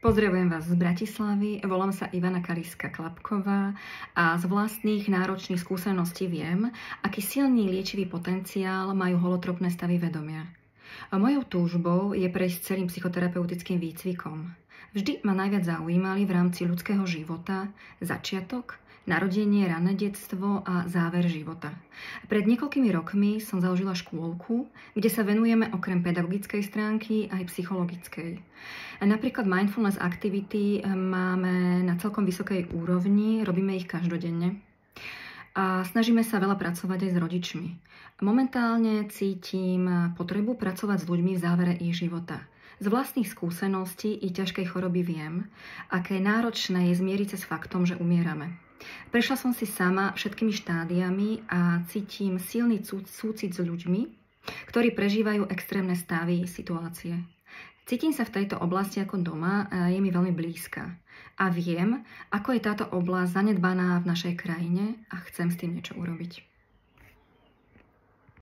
Pozdravujem vás z Bratislavy, volám sa Ivana Kaliska-Klapková a z vlastných náročných skúseností viem, aký silný liečivý potenciál majú holotropné stavy vedomia. Mojou túžbou je prejsť celým psychoterapeutickým výcvikom. Vždy ma najviac zaujímali v rámci ľudského života začiatok, narodenie, rané detstvo a záver života. Pred niekoľkými rokmi som založila škôlku, kde sa venujeme okrem pedagogickej stránky aj psychologickej. Napríklad mindfulness aktivity máme na celkom vysokej úrovni, robíme ich každodenne a snažíme sa veľa pracovať aj s rodičmi. Momentálne cítim potrebu pracovať s ľuďmi v závere ich života. Z vlastných skúseností i ťažkej choroby viem, aké náročné je zmieriť sa s faktom, že umierame. Prešla som si sama všetkými štádiami a cítim silný súcit s ľuďmi, ktorí prežívajú extrémne stavy, situácie. Cítim sa v tejto oblasti ako doma a je mi veľmi blízka. A viem, ako je táto oblasť zanedbaná v našej krajine a chcem s tým niečo urobiť.